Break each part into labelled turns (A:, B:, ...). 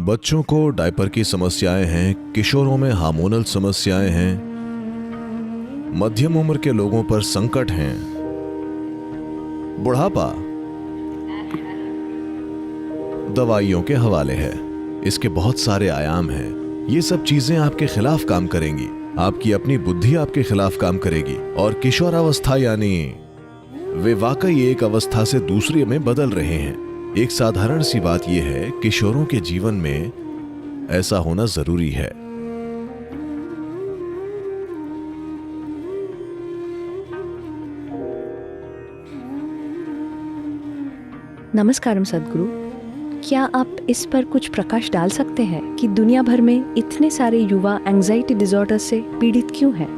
A: बच्चों को डायपर की समस्याएं हैं, किशोरों में हार्मोनल समस्याएं हैं, मध्यम उम्र के लोगों पर संकट हैं, बुढ़ापा दवाइयों के हवाले है। इसके बहुत सारे आयाम हैं। ये सब चीजें आपके खिलाफ काम करेंगी, आपकी अपनी बुद्धि आपके खिलाफ काम करेगी। और किशोरावस्था यानी वे वाकई एक अवस्था से दूसरे में बदल रहे हैं। एक साधारण सी बात यह है, किशोरों के जीवन में ऐसा होना जरूरी है।
B: नमस्कारम सदगुरु, क्या आप इस पर कुछ प्रकाश डाल सकते हैं कि दुनिया भर में इतने सारे युवा एंजाइटी डिसऑर्डर से पीड़ित क्यों हैं?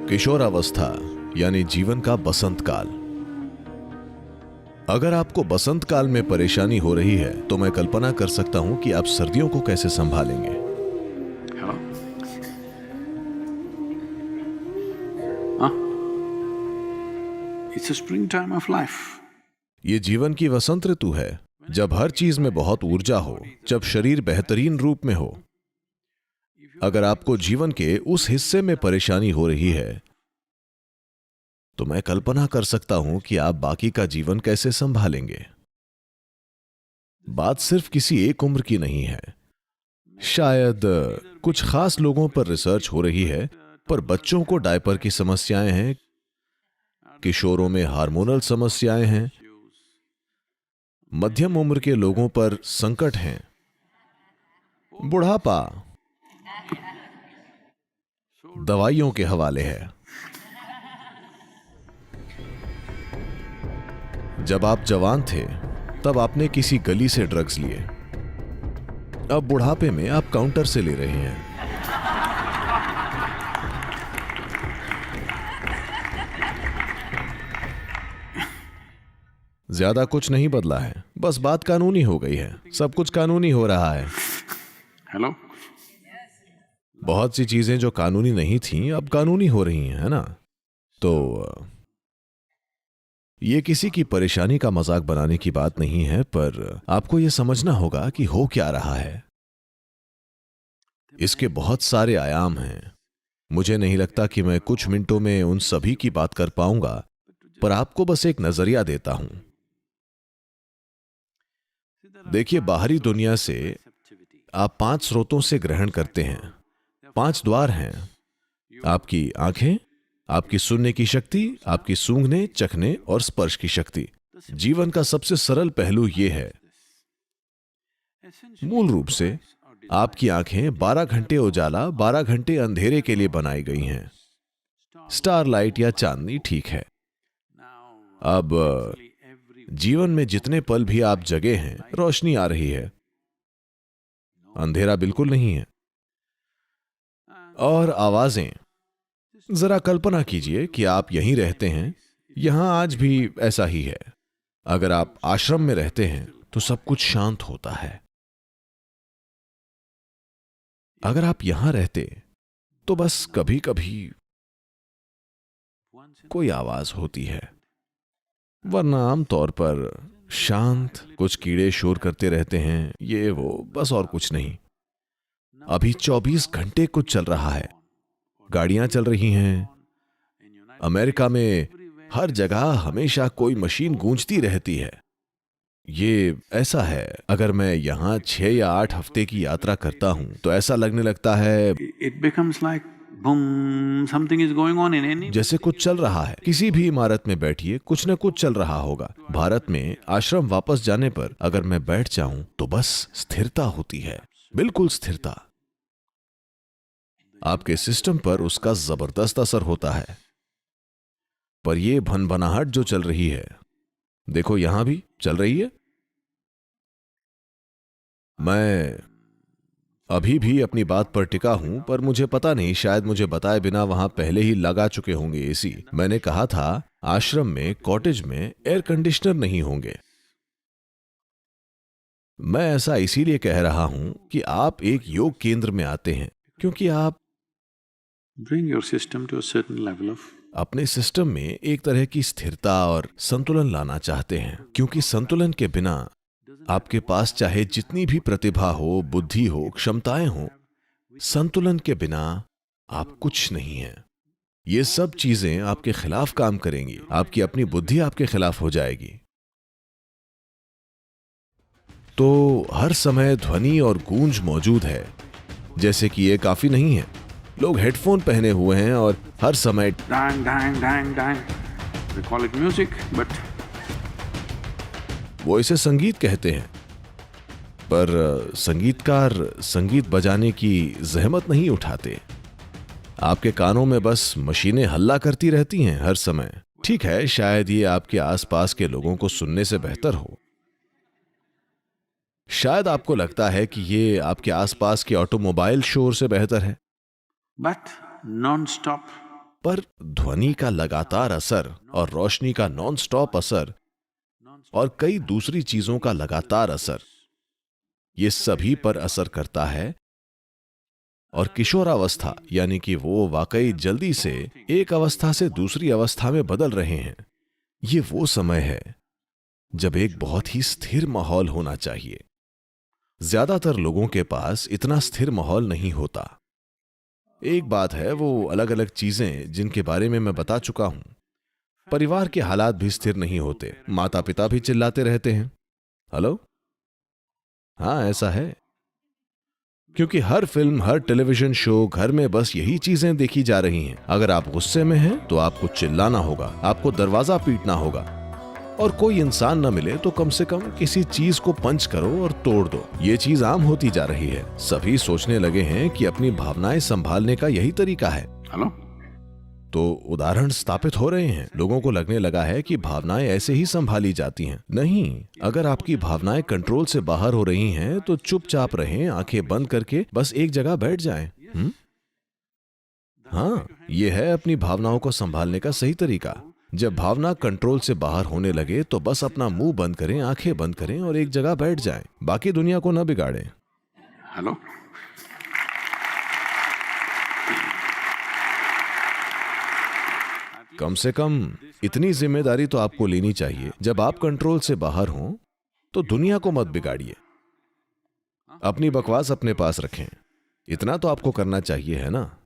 A: किशोरावस्था यानी जीवन का बसंत काल। अगर आपको बसंत काल में परेशानी हो रही है तो मैं कल्पना कर सकता हूं कि आप सर्दियों को कैसे संभालेंगे।
C: It's a springtime of life.
A: ये जीवन की वसंत ऋतु है, जब हर चीज में बहुत ऊर्जा हो, जब शरीर बेहतरीन रूप में हो। अगर आपको जीवन के उस हिस्से में परेशानी हो रही है तो मैं कल्पना कर सकता हूं कि आप बाकी का जीवन कैसे संभालेंगे। बात सिर्फ किसी एक उम्र की नहीं है। शायद कुछ खास लोगों पर रिसर्च हो रही है, पर बच्चों को डायपर की समस्याएं हैं, किशोरों में हार्मोनल समस्याएं हैं, मध्यम उम्र के लोगों पर संकट हैं, बुढ़ापा दवाइयों के हवाले है। जब आप जवान थे तब आपने किसी गली से ड्रग्स लिए, अब बुढ़ापे में आप काउंटर से ले रहे हैं। ज्यादा कुछ नहीं बदला है, बस बात कानूनी हो गई है। सब कुछ कानूनी हो रहा है।
C: हेलो?
A: बहुत सी चीजें जो कानूनी नहीं थीं अब कानूनी हो रही हैं, है ना? तो ये किसी की परेशानी का मजाक बनाने की बात नहीं है, पर आपको यह समझना होगा कि हो क्या रहा है। इसके बहुत सारे आयाम हैं। मुझे नहीं लगता कि मैं कुछ मिनटों में उन सभी की बात कर पाऊंगा, पर आपको बस एक नजरिया देता हूं। देखिए, बाहरी दुनिया से आप 5 स्रोतों से ग्रहण करते हैं। 5 द्वार हैं। आपकी आंखें, आपकी सुनने की शक्ति, आपकी सूंघने, चखने और स्पर्श की शक्ति। जीवन का सबसे सरल पहलू यह है, मूल रूप से आपकी आंखें 12 घंटे उजाला, 12 घंटे अंधेरे के लिए बनाई गई हैं। स्टारलाइट या चांदनी ठीक है। अब जीवन में जितने पल भी आप जगे हैं, रोशनी आ रही है, अंधेरा बिल्कुल नहीं है। और आवाजें, जरा कल्पना कीजिए कि आप यहीं रहते हैं, यहां आज भी ऐसा ही है। अगर आप आश्रम में रहते हैं तो सब कुछ शांत होता है। अगर आप यहां रहते तो बस कभी कभी कोई आवाज होती है, वरना आमतौर पर शांत, कुछ कीड़े शोर करते रहते हैं, ये वो, बस और कुछ नहीं। अभी 24 घंटे कुछ चल रहा है। गाड़ियां चल रही हैं। अमेरिका में हर जगह हमेशा कोई मशीन गूंजती रहती है। ये ऐसा है, अगर मैं यहां 6 या 8 हफ्ते की यात्रा करता हूं तो ऐसा लगने लगता है
C: It becomes like boom, something is going on in any.
A: जैसे कुछ चल रहा है। किसी भी इमारत में बैठिए, कुछ न कुछ चल रहा होगा। भारत में आश्रम वापस जाने पर अगर मैं बैठ जाऊं तो बस स्थिरता होती है, बिल्कुल स्थिरता। आपके सिस्टम पर उसका जबरदस्त असर होता है। पर यह भनभनाहट जो चल रही है, देखो यहां भी चल रही है। मैं अभी भी अपनी बात पर टिका हूं, पर मुझे पता नहीं, शायद मुझे बताए बिना वहां पहले ही लगा चुके होंगे एसी। मैंने कहा था आश्रम में, कॉटेज में एयर कंडीशनर नहीं होंगे। मैं ऐसा इसीलिए कह रहा हूं कि आप एक योग केंद्र में आते हैं क्योंकि आप
C: Bring your system to a certain level of.
A: अपने सिस्टम में एक तरह की स्थिरता और संतुलन लाना चाहते हैं, क्योंकि संतुलन के बिना आपके पास चाहे जितनी भी प्रतिभा हो, बुद्धि हो, क्षमताएं हो, संतुलन के बिना आप कुछ नहीं हैं। ये सब चीजें आपके खिलाफ काम करेंगी, आपकी अपनी बुद्धि आपके खिलाफ हो जाएगी। तो हर समय ध्वनि और गूंज मौजूद है। जैसे कि ये काफी नहीं है, लोग हेडफोन पहने हुए हैं और हर समय
C: Dang, dang, dang, dang. They call it music, but
A: वो इसे संगीत कहते हैं। पर संगीतकार संगीत बजाने की जहमत नहीं उठाते। आपके कानों में बस मशीनें हल्ला करती रहती हैं हर समय। ठीक है, शायद ये आपके आसपास के लोगों को सुनने से बेहतर हो। शायद आपको लगता है कि ये आपके आसपास के ऑटोमोबाइल शोर से बेहतर है।
C: non-stop.
A: पर ध्वनि का लगातार असर और रोशनी का नॉन स्टॉप असर और कई दूसरी चीजों का लगातार असर, ये सभी पर असर करता है। और किशोरावस्था यानी कि वो वाकई जल्दी से एक अवस्था से दूसरी अवस्था में बदल रहे हैं, ये वो समय है जब एक बहुत ही स्थिर माहौल होना चाहिए। ज्यादातर लोगों के पास इतना स्थिर माहौल नहीं होता। एक बात है, वो अलग अलग चीजें जिनके बारे में मैं बता चुका हूं। परिवार के हालात भी स्थिर नहीं होते, माता पिता भी चिल्लाते रहते हैं। हेलो, हाँ ऐसा है, क्योंकि हर फिल्म, हर टेलीविजन शो, घर में बस यही चीजें देखी जा रही हैं। अगर आप गुस्से में हैं तो आपको चिल्लाना होगा, आपको दरवाजा पीटना होगा, और कोई इंसान न मिले तो कम से कम किसी चीज को पंच करो और तोड़ दो। ये चीज आम होती जा रही है। सभी सोचने लगे हैं कि अपनी भावनाएं संभालने का यही तरीका है।
C: Hello?
A: तो उदाहरण स्थापित हो रहे हैं। लोगों को लगने लगा है कि भावनाएं ऐसे ही संभाली जाती हैं। नहीं, अगर आपकी भावनाएं कंट्रोल से बाहर हो रही हैं तो चुपचाप रहें, आंखें बंद करके बस एक जगह बैठ जाएं। हाँ, ये है अपनी भावनाओं को संभालने का सही तरीका। जब भावना कंट्रोल से बाहर होने लगे तो बस अपना मुंह बंद करें, आंखें बंद करें और एक जगह बैठ जाएं। बाकी दुनिया को न बिगाड़ें।
C: Hello?
A: कम से कम इतनी जिम्मेदारी तो आपको लेनी चाहिए, जब आप कंट्रोल से बाहर हों तो दुनिया को मत बिगाड़िए। अपनी बकवास अपने पास रखें, इतना तो आपको करना चाहिए, है ना?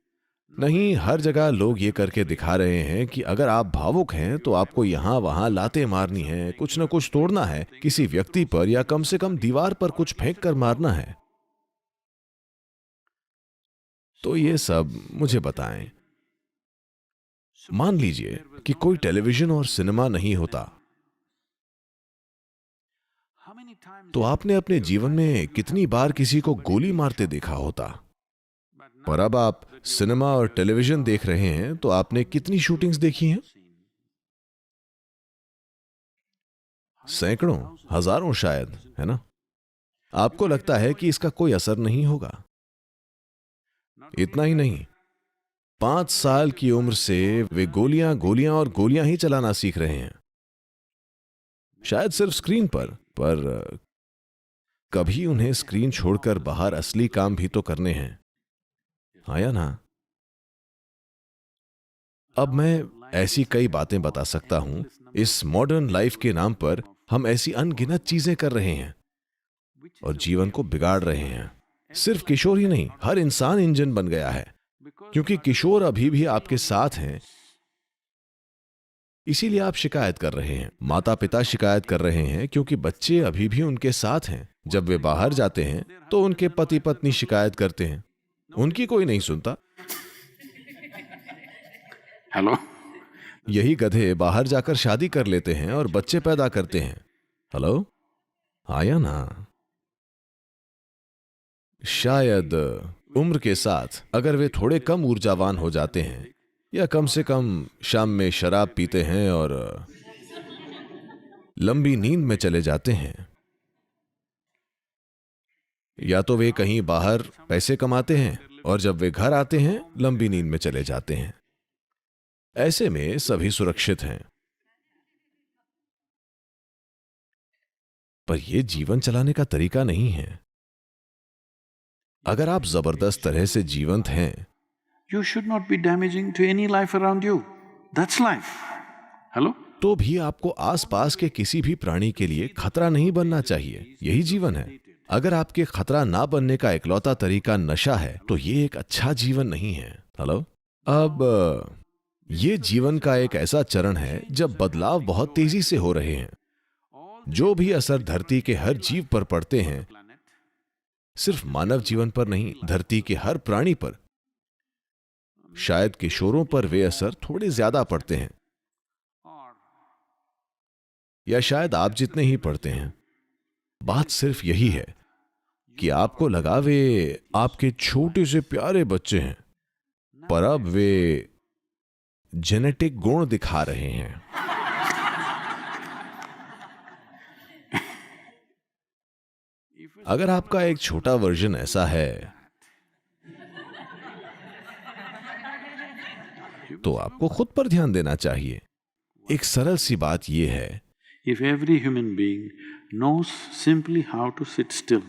A: नहीं, हर जगह लोग ये करके दिखा रहे हैं कि अगर आप भावुक हैं तो आपको यहां वहां लातें मारनी है, कुछ न कुछ तोड़ना है, किसी व्यक्ति पर या कम से कम दीवार पर कुछ फेंक कर मारना है। तो ये सब मुझे बताएं। मान लीजिए कि कोई टेलीविजन और सिनेमा नहीं होता, तो आपने अपने जीवन में कितनी बार किसी को गोली मारते देखा होता। पर अब आप सिनेमा और टेलीविजन देख रहे हैं तो आपने कितनी शूटिंग्स देखी हैं? सैकड़ों, हजारों शायद, है ना? आपको लगता है कि इसका कोई असर नहीं होगा। इतना ही नहीं, 5 साल की उम्र से वे गोलियां गोलियां और गोलियां ही चलाना सीख रहे हैं, शायद सिर्फ स्क्रीन पर कभी उन्हें स्क्रीन छोड़कर बाहर असली काम भी तो करने हैं, हाँ या ना? अब मैं ऐसी कई बातें बता सकता हूं। इस मॉडर्न लाइफ के नाम पर हम ऐसी अनगिनत चीजें कर रहे हैं और जीवन को बिगाड़ रहे हैं। सिर्फ किशोर ही नहीं, हर इंसान इंजन बन गया है, क्योंकि किशोर अभी भी आपके साथ हैं, इसीलिए आप शिकायत कर रहे हैं। माता पिता शिकायत कर रहे हैं क्योंकि बच्चे अभी भी उनके साथ हैं। जब वे बाहर जाते हैं तो उनके पति पत्नी शिकायत करते हैं, उनकी कोई नहीं सुनता।
C: Hello?
A: यही गधे बाहर जाकर शादी कर लेते हैं और बच्चे पैदा करते हैं। हेलो, हाँ या ना? शायद उम्र के साथ अगर वे थोड़े कम ऊर्जावान हो जाते हैं या कम से कम शाम में शराब पीते हैं और लंबी नींद में चले जाते हैं, या तो वे कहीं बाहर पैसे कमाते हैं और जब वे घर आते हैं लंबी नींद में चले जाते हैं। ऐसे में सभी सुरक्षित हैं। पर यह जीवन चलाने का तरीका नहीं है। अगर आप जबरदस्त तरह से जीवंत हैं,
C: You should not be damaging to any life around you. That's life. Hello?
A: तो भी आपको आसपास के किसी भी प्राणी के लिए खतरा नहीं बनना चाहिए। यही जीवन है। अगर आपके खतरा ना बनने का इकलौता तरीका नशा है तो ये एक अच्छा जीवन नहीं है। हेलो। अब ये जीवन का एक ऐसा चरण है जब बदलाव बहुत तेजी से हो रहे हैं। जो भी असर धरती के हर जीव पर पड़ते हैं, सिर्फ मानव जीवन पर नहीं, धरती के हर प्राणी पर, शायद किशोरों पर वे असर थोड़े ज्यादा पड़ते हैं, या शायद आप जितने ही पड़ते हैं। बात सिर्फ यही है कि आपको लगा वे आपके छोटे से प्यारे बच्चे हैं, पर अब वे जेनेटिक गुण दिखा रहे हैं। अगर आपका एक छोटा वर्जन ऐसा है तो आपको खुद पर ध्यान देना चाहिए। एक सरल सी बात यह है,
C: If every human being knows simply how to sit still,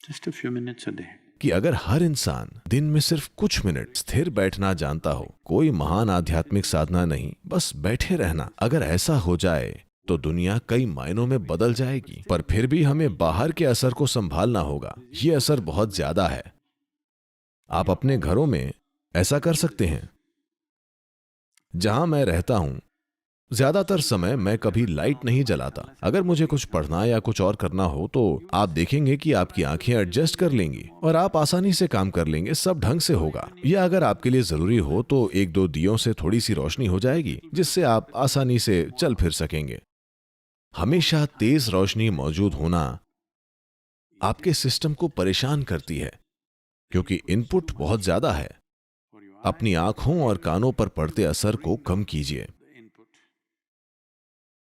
C: just a few minutes a day,
A: कि अगर हर इंसान दिन में सिर्फ कुछ मिनट स्थिर बैठना जानता हो, कोई महान आध्यात्मिक साधना नहीं, बस बैठे रहना, अगर ऐसा हो जाए तो दुनिया कई मायनों में बदल जाएगी। पर फिर भी हमें बाहर के असर को संभालना होगा। ये असर बहुत ज्यादा है। आप अपने घरों में ऐसा कर सकते हैं। जहां मैं रहता हूं, ज्यादातर समय मैं कभी लाइट नहीं जलाता। अगर मुझे कुछ पढ़ना या कुछ और करना हो तो आप देखेंगे कि आपकी आंखें एडजस्ट कर लेंगी और आप आसानी से काम कर लेंगे, सब ढंग से होगा। या अगर आपके लिए जरूरी हो तो एक दो दियों से थोड़ी सी रोशनी हो जाएगी, जिससे आप आसानी से चल फिर सकेंगे। हमेशा तेज रोशनी मौजूद होना आपके सिस्टम को परेशान करती है, क्योंकि इनपुट बहुत ज्यादा है। अपनी आंखों और कानों पर पड़ते असर को कम कीजिए।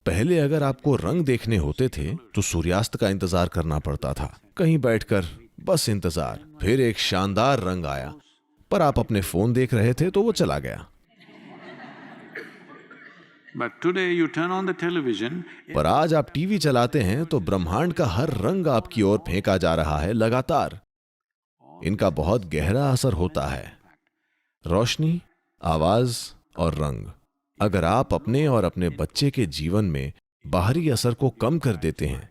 A: पहले अगर आपको रंग देखने होते थे तो सूर्यास्त का इंतजार करना पड़ता था, कहीं बैठकर बस इंतजार। फिर एक शानदार रंग आया, पर आप अपने फोन देख रहे थे तो वो चला गया।
C: but today you turn on the television,
A: पर आज आप टीवी चलाते हैं तो ब्रह्मांड का हर रंग आपकी ओर फेंका जा रहा है लगातार। इनका बहुत गहरा असर होता है। रोशनी, आवाज और रंग। अगर आप अपने और अपने बच्चे के जीवन में बाहरी असर को कम कर देते हैं,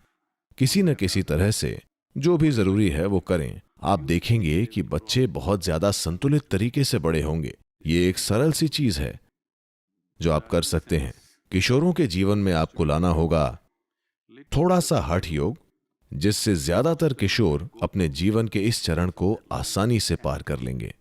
A: किसी न किसी तरह से, जो भी जरूरी है वो करें, आप देखेंगे कि बच्चे बहुत ज्यादा संतुलित तरीके से बड़े होंगे। ये एक सरल सी चीज है जो आप कर सकते हैं। किशोरों के जीवन में आपको लाना होगा थोड़ा सा हठ योग, जिससे ज्यादातर किशोर अपने जीवन के इस चरण को आसानी से पार कर लेंगे।